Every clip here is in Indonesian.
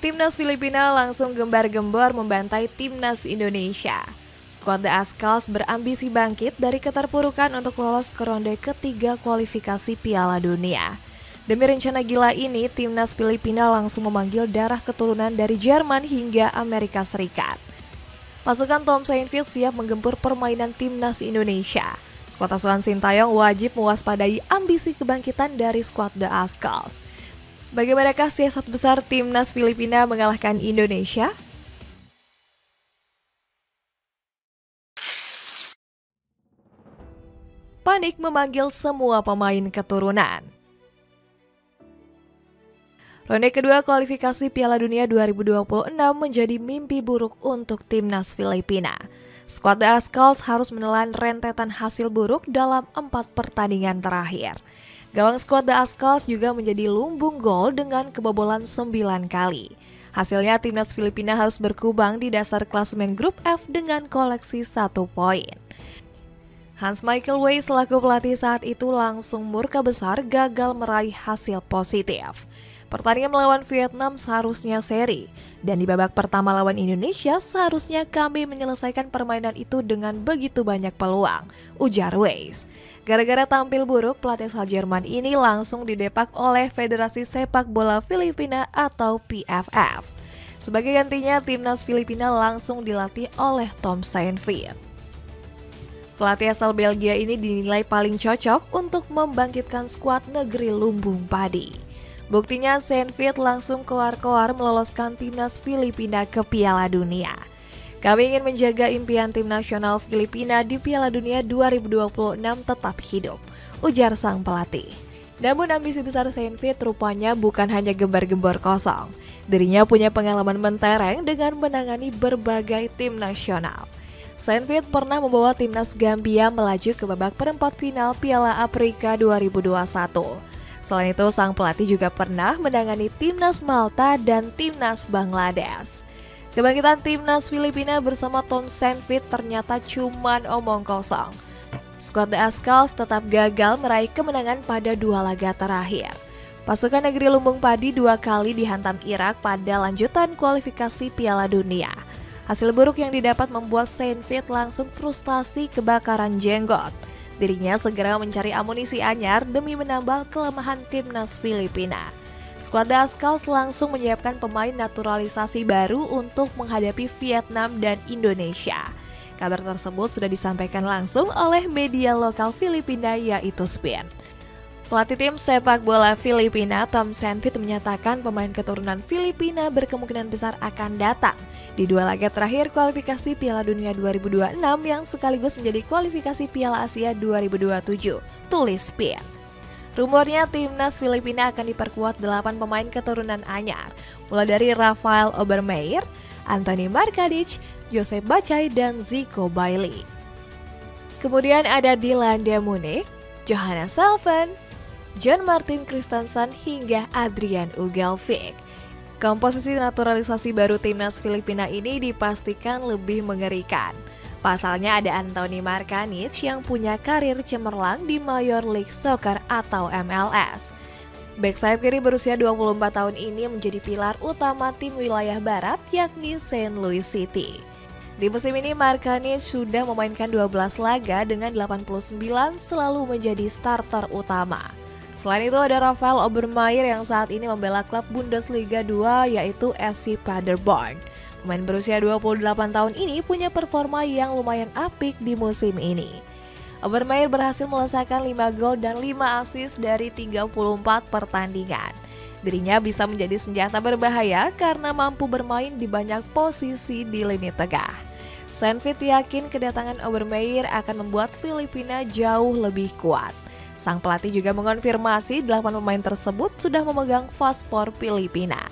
Timnas Filipina langsung gembar-gembor membantai Timnas Indonesia. Skuad The Ascals berambisi bangkit dari keterpurukan untuk lolos ke ronde ketiga kualifikasi Piala Dunia. Demi rencana gila ini, Timnas Filipina langsung memanggil darah keturunan dari Jerman hingga Amerika Serikat. Pasukan Tom Saintfiet siap menggempur permainan Timnas Indonesia. Skuad asuhan Sintayong wajib mewaspadai ambisi kebangkitan dari skuad The Ascals. Bagaimanakah siasat besar Timnas Filipina mengalahkan Indonesia? Panik memanggil semua pemain keturunan. Ronde kedua kualifikasi Piala Dunia 2026 menjadi mimpi buruk untuk Timnas Filipina. Skuad The Ascals harus menelan rentetan hasil buruk dalam 4 pertandingan terakhir. Gawang skuad The Ascals juga menjadi lumbung gol dengan kebobolan 9 kali. Hasilnya Timnas Filipina harus berkubang di dasar klasemen grup F dengan koleksi 1 poin. Hans Michael Way selaku pelatih saat itu langsung murka besar gagal meraih hasil positif. Pertandingan melawan Vietnam seharusnya seri, dan di babak pertama lawan Indonesia seharusnya kami menyelesaikan permainan itu dengan begitu banyak peluang, ujar Weiss. Gara-gara tampil buruk, pelatih asal Jerman ini langsung didepak oleh Federasi Sepak Bola Filipina atau PFF. Sebagai gantinya, Timnas Filipina langsung dilatih oleh Tom Saintfiet. Pelatih asal Belgia ini dinilai paling cocok untuk membangkitkan skuad negeri lumbung padi. Buktinya Saintfiet langsung koar-koar meloloskan Timnas Filipina ke Piala Dunia. Kami ingin menjaga impian tim nasional Filipina di Piala Dunia 2026 tetap hidup, ujar sang pelatih. Namun ambisi besar Saintfiet rupanya bukan hanya gembar-gembor kosong. Dirinya punya pengalaman mentereng dengan menangani berbagai tim nasional. Saintfiet pernah membawa timnas Gambia melaju ke babak perempat final Piala Afrika 2021. Selain itu, sang pelatih juga pernah menangani timnas Malta dan timnas Bangladesh. Kebangkitan Timnas Filipina bersama Tom Saintfiet ternyata cuman omong kosong. Skuad The Ascals tetap gagal meraih kemenangan pada 2 laga terakhir. Pasukan negeri lumbung padi 2 kali dihantam Irak pada lanjutan kualifikasi Piala Dunia. Hasil buruk yang didapat membuat Saintfiet langsung frustasi kebakaran jenggot. Dirinya segera mencari amunisi anyar demi menambal kelemahan Timnas Filipina. Skuad The Ascals langsung menyiapkan pemain naturalisasi baru untuk menghadapi Vietnam dan Indonesia. Kabar tersebut sudah disampaikan langsung oleh media lokal Filipina yaitu SPIN. Pelatih tim sepak bola Filipina Tom Saintfiet menyatakan pemain keturunan Filipina berkemungkinan besar akan datang di 2 laga terakhir kualifikasi Piala Dunia 2026 yang sekaligus menjadi kualifikasi Piala Asia 2027, tulis SPIN. Rumornya Timnas Filipina akan diperkuat 8 pemain keturunan anyar, mulai dari Rafael Obermeier, Anthony Markadic, Joseph Bacai, dan Zico Bailey. Kemudian ada Dylan Demunik, Johannes Salven, John Martin Christensen hingga Adrian Ugelvik. Komposisi naturalisasi baru Timnas Filipina ini dipastikan lebih mengerikan. Pasalnya ada Anthony Markadic yang punya karir cemerlang di Major League Soccer atau MLS. Bek sayap kiri berusia 24 tahun ini menjadi pilar utama tim wilayah barat yakni St. Louis City. Di musim ini Markadic sudah memainkan 12 laga dengan 89 selalu menjadi starter utama. Selain itu ada Rafael Obermeier yang saat ini membela klub Bundesliga 2 yaitu SC Paderborn. Pemain berusia 28 tahun ini punya performa yang lumayan apik di musim ini. Obermeier berhasil melesakkan 5 gol dan 5 assist dari 34 pertandingan. Dirinya bisa menjadi senjata berbahaya karena mampu bermain di banyak posisi di lini tengah. Saintfiet yakin kedatangan Obermeier akan membuat Filipina jauh lebih kuat. Sang pelatih juga mengonfirmasi 8 pemain tersebut sudah memegang paspor Filipina.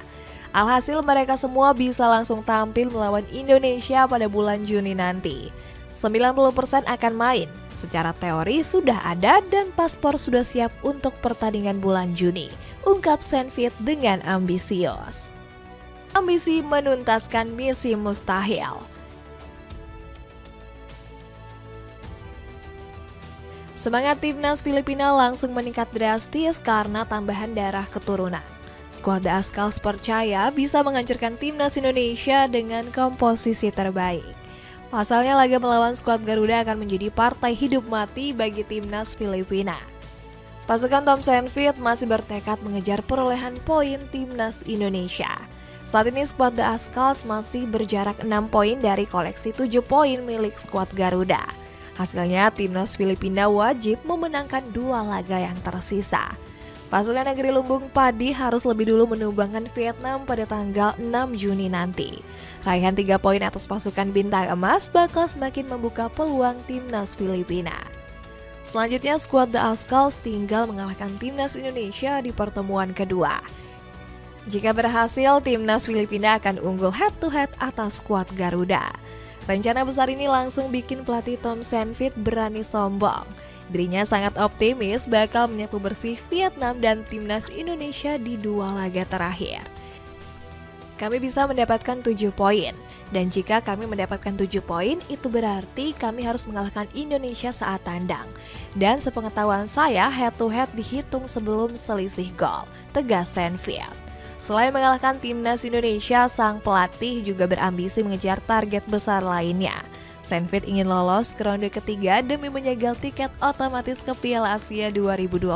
Alhasil mereka semua bisa langsung tampil melawan Indonesia pada bulan Juni nanti. 90% akan main, secara teori sudah ada dan paspor sudah siap untuk pertandingan bulan Juni, ungkap Saintfiet dengan ambisius. Ambisi menuntaskan misi mustahil. Semangat Timnas Filipina langsung meningkat drastis karena tambahan darah keturunan. Skuad The Ascals percaya bisa menghancurkan timnas Indonesia dengan komposisi terbaik. Pasalnya laga melawan skuad Garuda akan menjadi partai hidup mati bagi timnas Filipina. Pasukan Tom Saintfiet masih bertekad mengejar perolehan poin timnas Indonesia. Saat ini skuad The Ascals masih berjarak 6 poin dari koleksi 7 poin milik skuad Garuda. Hasilnya timnas Filipina wajib memenangkan 2 laga yang tersisa. Pasukan negeri lumbung padi harus lebih dulu menumbangkan Vietnam pada tanggal 6 Juni nanti. Raihan 3 poin atas pasukan bintang emas bakal semakin membuka peluang timnas Filipina. Selanjutnya skuad The Ascals tinggal mengalahkan timnas Indonesia di pertemuan kedua. Jika berhasil, timnas Filipina akan unggul head-to-head atas skuad Garuda. Rencana besar ini langsung bikin pelatih Tom Saintfiet berani sombong. Dirinya sangat optimis bakal menyapu bersih Vietnam dan timnas Indonesia di 2 laga terakhir. Kami bisa mendapatkan 7 poin, dan jika kami mendapatkan 7 poin, itu berarti kami harus mengalahkan Indonesia saat tandang. Dan sepengetahuan saya, head-to-head dihitung sebelum selisih gol, tegas Saintfiet. Selain mengalahkan timnas Indonesia, sang pelatih juga berambisi mengejar target besar lainnya. Saintfiet ingin lolos ke ronde ketiga demi menyegel tiket otomatis ke Piala Asia 2027.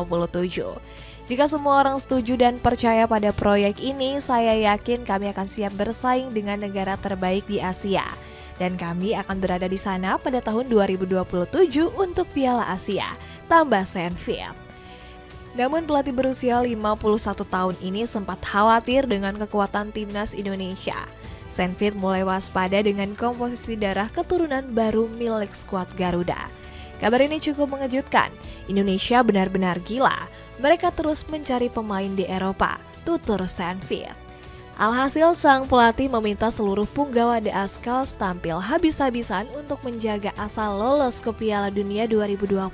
Jika semua orang setuju dan percaya pada proyek ini, saya yakin kami akan siap bersaing dengan negara terbaik di Asia. Dan kami akan berada di sana pada tahun 2027 untuk Piala Asia, tambah Saintfiet. Namun pelatih berusia 51 tahun ini sempat khawatir dengan kekuatan timnas Indonesia. Saintfiet mulai waspada dengan komposisi darah keturunan baru milik skuad Garuda. Kabar ini cukup mengejutkan. Indonesia benar-benar gila. Mereka terus mencari pemain di Eropa, tutur Saintfiet. Alhasil sang pelatih meminta seluruh punggawa The Ascals tampil habis-habisan untuk menjaga asal lolos ke Piala Dunia 2026.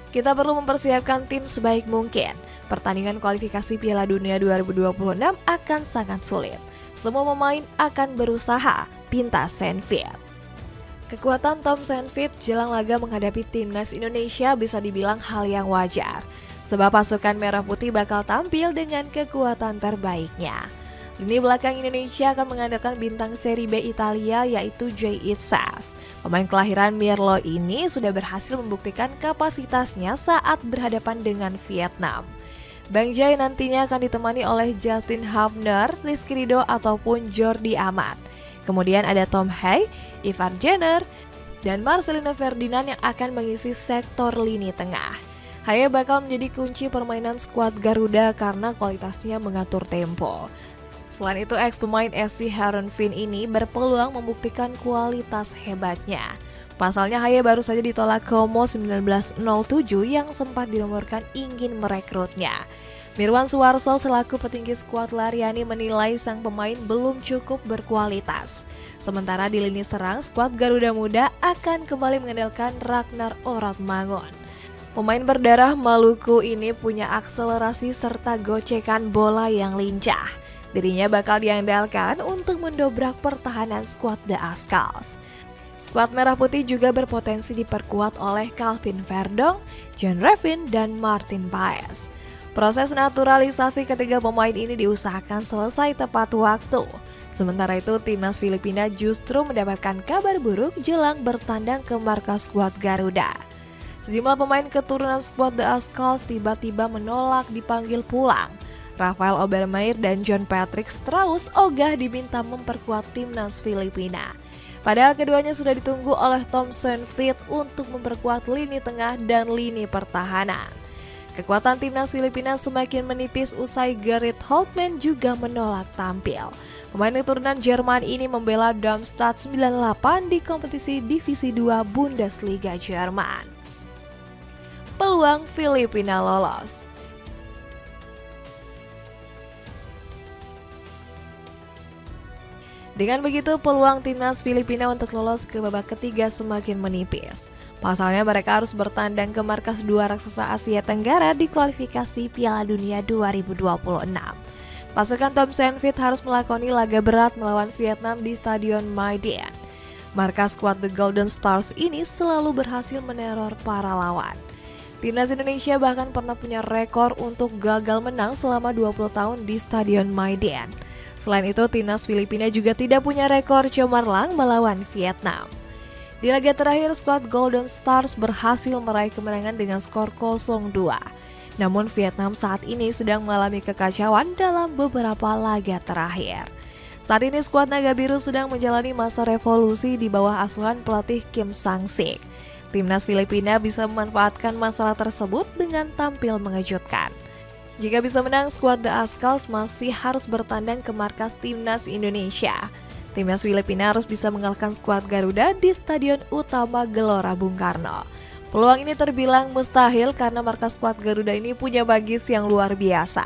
Kita perlu mempersiapkan tim sebaik mungkin. Pertandingan kualifikasi Piala Dunia 2026 akan sangat sulit. Semua pemain akan berusaha, pinta Saintfiet. Kekuatan Tom Saintfiet jelang laga menghadapi timnas Indonesia bisa dibilang hal yang wajar. Sebab pasukan merah putih bakal tampil dengan kekuatan terbaiknya. Lini belakang Indonesia akan mengandalkan bintang seri B Italia yaitu Jay Itzas. Pemain kelahiran Merlo ini sudah berhasil membuktikan kapasitasnya saat berhadapan dengan Vietnam. Bang Jai nantinya akan ditemani oleh Justin Hubner, Rizky Ridho ataupun Jordi Amat. Kemudian ada Tom Hay, Ivar Jenner, dan Marcelino Ferdinand yang akan mengisi sektor lini tengah. Hay bakal menjadi kunci permainan skuad Garuda karena kualitasnya mengatur tempo. Selain itu, ex-pemain SC Heerenveen ini berpeluang membuktikan kualitas hebatnya. Pasalnya Haye baru saja ditolak Como 1907 yang sempat dinomorkan ingin merekrutnya. Mirwan Suwarso selaku petinggi skuad Lariani menilai sang pemain belum cukup berkualitas. Sementara di lini serang, skuad Garuda Muda akan kembali mengandalkan Ragnar Oratmangun. Pemain berdarah Maluku ini punya akselerasi serta gocekan bola yang lincah. Dirinya bakal diandalkan untuk mendobrak pertahanan skuad The Ascals. Skuad Merah Putih juga berpotensi diperkuat oleh Calvin Verdong, John Revin, dan Martin Paes. Proses naturalisasi ketiga pemain ini diusahakan selesai tepat waktu. Sementara itu, timnas Filipina justru mendapatkan kabar buruk jelang bertandang ke markas skuad Garuda. Sejumlah pemain keturunan skuad The Ascals tiba-tiba menolak dipanggil pulang. Rafael Obermeier dan John Patrick Strauss ogah diminta memperkuat timnas Filipina. Padahal keduanya sudah ditunggu oleh Tom Saintfiet untuk memperkuat lini tengah dan lini pertahanan. Kekuatan timnas Filipina semakin menipis usai Gerrit Holtman juga menolak tampil. Pemain keturunan Jerman ini membela Darmstadt 98 di kompetisi Divisi 2 Bundesliga Jerman. Peluang Filipina lolos. Dengan begitu, peluang timnas Filipina untuk lolos ke babak ketiga semakin menipis. Pasalnya mereka harus bertandang ke markas dua raksasa Asia Tenggara di kualifikasi Piala Dunia 2026. Pasukan Tom Saintfiet harus melakoni laga berat melawan Vietnam di Stadion Maidien. Markas skuad The Golden Stars ini selalu berhasil meneror para lawan. Timnas Indonesia bahkan pernah punya rekor untuk gagal menang selama 20 tahun di Stadion Maiden. Selain itu, Timnas Filipina juga tidak punya rekor cemerlang melawan Vietnam. Di laga terakhir, skuad Golden Stars berhasil meraih kemenangan dengan skor 0-2. Namun Vietnam saat ini sedang mengalami kekacauan dalam beberapa laga terakhir. Saat ini skuad Naga Biru sedang menjalani masa revolusi di bawah asuhan pelatih Kim Sang-sik. Timnas Filipina bisa memanfaatkan masalah tersebut dengan tampil mengejutkan. Jika bisa menang, skuad The Ascals masih harus bertandang ke markas Timnas Indonesia. Timnas Filipina harus bisa mengalahkan skuad Garuda di Stadion Utama Gelora Bung Karno. Peluang ini terbilang mustahil karena markas skuad Garuda ini punya bagis yang luar biasa.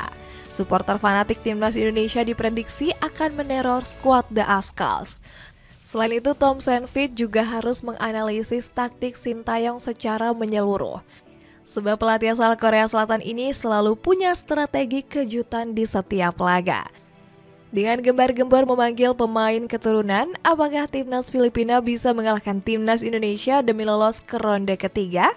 Supporter fanatik Timnas Indonesia diprediksi akan meneror skuad The Ascals. Selain itu, Tom Saintfiet juga harus menganalisis taktik Sintayong secara menyeluruh. Sebab pelatih asal Korea Selatan ini selalu punya strategi kejutan di setiap laga. Dengan gembar-gembor memanggil pemain keturunan, apakah Timnas Filipina bisa mengalahkan Timnas Indonesia demi lolos ke ronde ketiga?